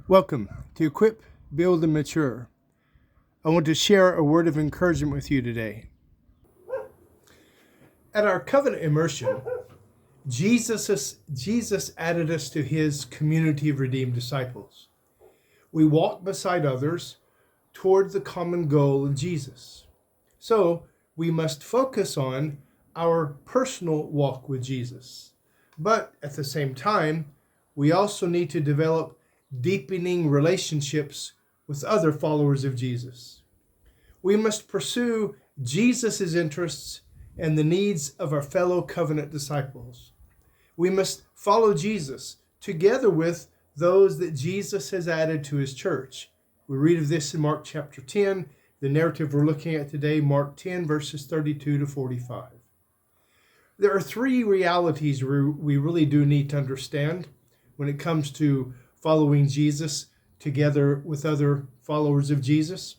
Welcome to Equip, Build, and Mature. I want to share a word of encouragement with you today. At our covenant immersion, Jesus added us to his community of redeemed disciples. We walk beside others toward the common goal of Jesus. So we must focus on our personal walk with Jesus. But at the same time, we also need to develop deepening relationships with other followers of Jesus. We must pursue Jesus' interests and the needs of our fellow covenant disciples. We must follow Jesus together with those that Jesus has added to his church. We read of this in Mark chapter 10, the narrative we're looking at today, Mark 10, verses 32 to 45. There are three realities we really do need to understand when it comes to following Jesus together with other followers of Jesus.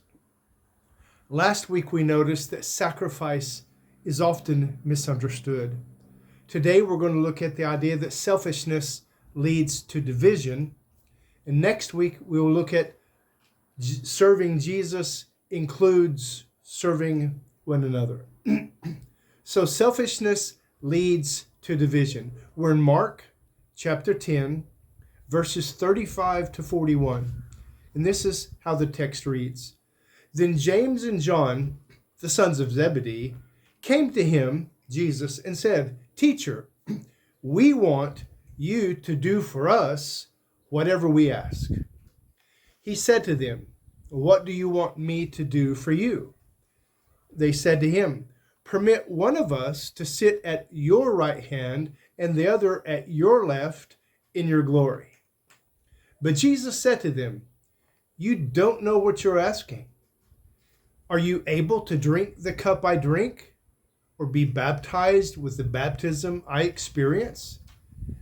Last week we noticed that sacrifice is often misunderstood. Today we're going to look at the idea that selfishness leads to division. And next week we will look at serving Jesus includes serving one another. So selfishness leads to division. We're in Mark chapter 10, verses 35 to 41. And this is how the text reads. Then James and John, the sons of Zebedee, came to him, Jesus, and said, Teacher, we want you to do for us whatever we ask. He said to them, What do you want me to do for you? They said to him, Permit one of us to sit at your right hand and the other at your left in your glory. But Jesus said to them, You don't know what you're asking. Are you able to drink the cup I drink, or be baptized with the baptism I experience?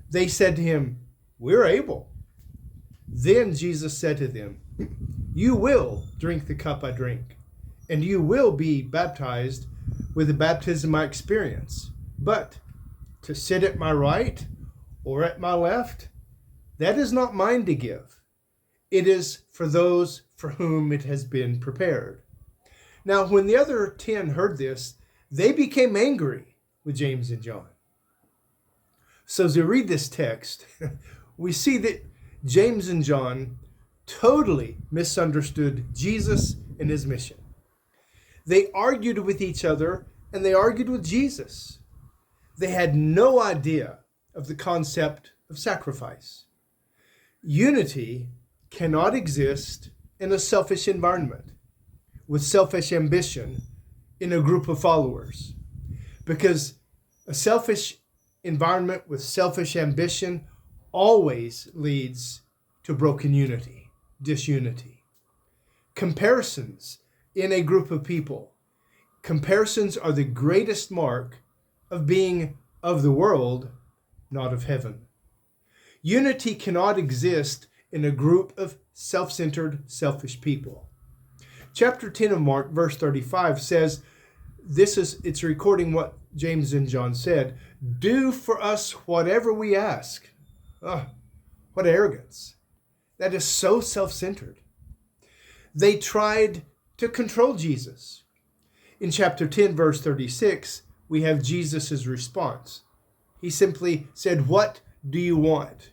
They said to him, We're able. Then Jesus said to them, You will drink the cup I drink, and you will be baptized with the baptism I experience. But to sit at my right or at my left, that is not mine to give. It is for those for whom it has been prepared. Now, when the other 10 heard this, they became angry with James and John. So as we read this text, we see that James and John totally misunderstood Jesus and his mission. They argued with each other and they argued with Jesus. They had no idea of the concept of sacrifice. Unity cannot exist in a selfish environment with selfish ambition in a group of followers, because a selfish environment with selfish ambition always leads to broken unity, disunity. Comparisons in a group of people, comparisons are the greatest mark of being of the world, not of heaven. Unity cannot exist in a group of self-centered, selfish people. Chapter 10 of Mark, verse 35 says, it's recording what James and John said, Do for us whatever we ask. Oh, what arrogance. That is so self-centered. They tried to control Jesus. In chapter 10, verse 36, we have Jesus' response. He simply said, What do you want?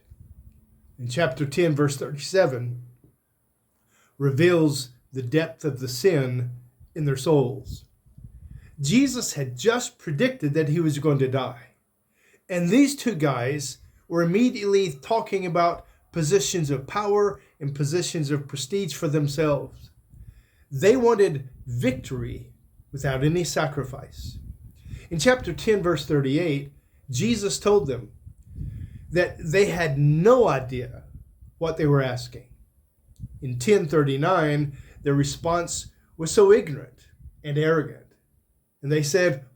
In chapter 10, verse 37, reveals the depth of the sin in their souls. Jesus had just predicted that he was going to die. And these two guys were immediately talking about positions of power and positions of prestige for themselves. They wanted victory without any sacrifice. In chapter 10, verse 38, Jesus told them that they had no idea what they were asking. In 10:39, their response was so ignorant and arrogant. And they said,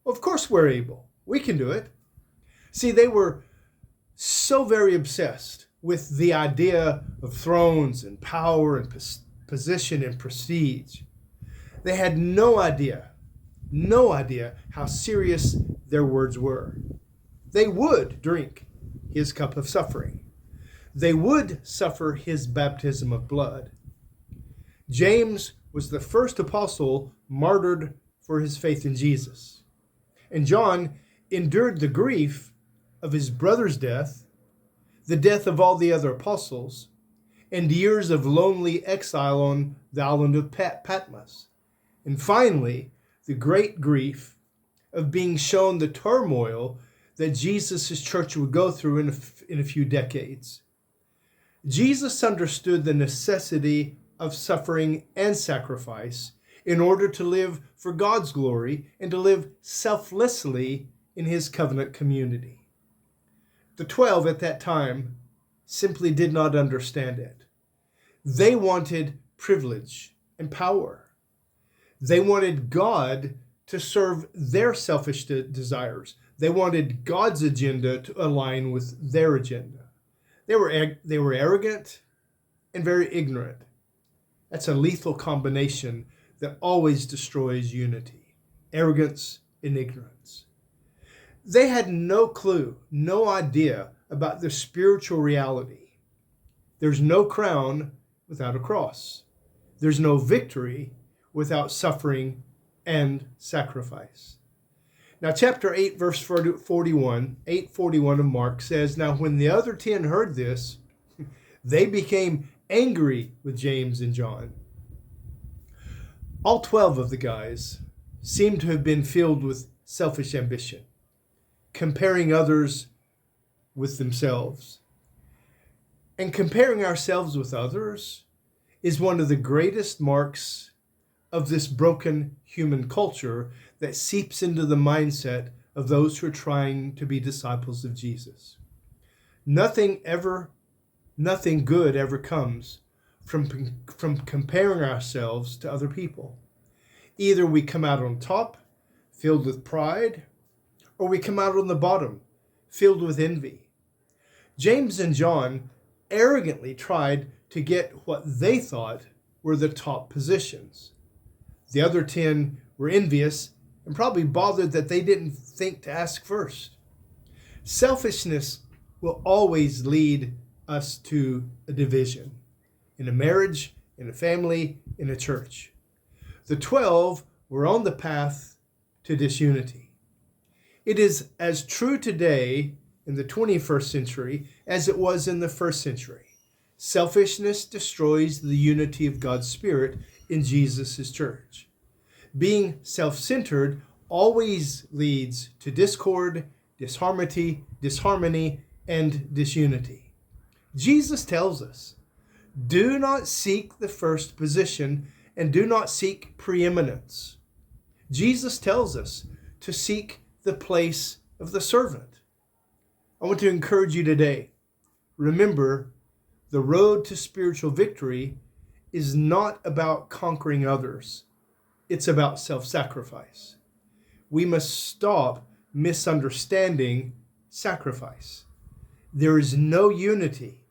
Of course we're able. We can do it. See, they were so very obsessed with the idea of thrones and power and position and prestige. They had no idea how serious their words were. They would drink his cup of suffering. they would suffer his baptism of blood. James was the first apostle martyred for his faith in Jesus. And John endured the grief of his brother's death, the death of all the other apostles, and years of lonely exile on the island of Patmos. And finally, the great grief of being shown the turmoil that Jesus' church would go through in a few decades. Jesus understood the necessity of suffering and sacrifice in order to live for God's glory and to live selflessly in his covenant community. The 12 at that time simply did not understand it. They wanted privilege and power. They wanted God to serve their selfish desires. They wanted God's agenda to align with their agenda. They were arrogant and very ignorant. That's a lethal combination that always destroys unity. Arrogance and ignorance. They had no clue, no idea about the spiritual reality. There's no crown without a cross. There's no victory without suffering and sacrifice. Now, chapter 8, verse 41, 8:41 of Mark says, "Now when the other 10 heard this, they became angry with James and John." All 12 of the guys seem to have been filled with selfish ambition, comparing others with themselves. And comparing ourselves with others is one of the greatest marks of this broken human culture that seeps into the mindset of those who are trying to be disciples of Jesus. Nothing good ever comes from comparing ourselves to other people. Either we come out on top, filled with pride, or we come out on the bottom, filled with envy. James and John arrogantly tried to get what they thought were the top positions. The other 10 were envious and probably bothered that they didn't think to ask first. Selfishness will always lead us to a division in a marriage, in a family, in a church. The 12 were on the path to disunity. It is as true today in the 21st century as it was in the first century. Selfishness destroys the unity of God's Spirit in Jesus' church. Being self-centered always leads to discord, disharmony, and disunity. Jesus tells us, do not seek the first position and do not seek preeminence. Jesus tells us to seek the place of the servant. I want to encourage you today. Remember, the road to spiritual victory is not about conquering others. It's about self-sacrifice. We must stop misunderstanding sacrifice. There is no unity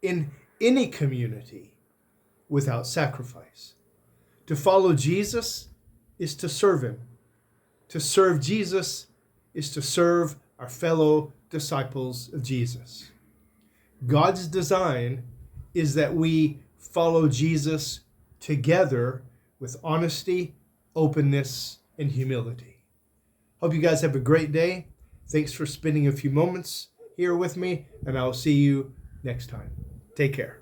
in any community without sacrifice. To follow Jesus is to serve him. To serve Jesus is to serve our fellow disciples of Jesus. God's design is that we follow Jesus together with honesty, openness, and humility. Hope you guys have a great day. Thanks for spending a few moments here with me, and I'll see you next time. Take care.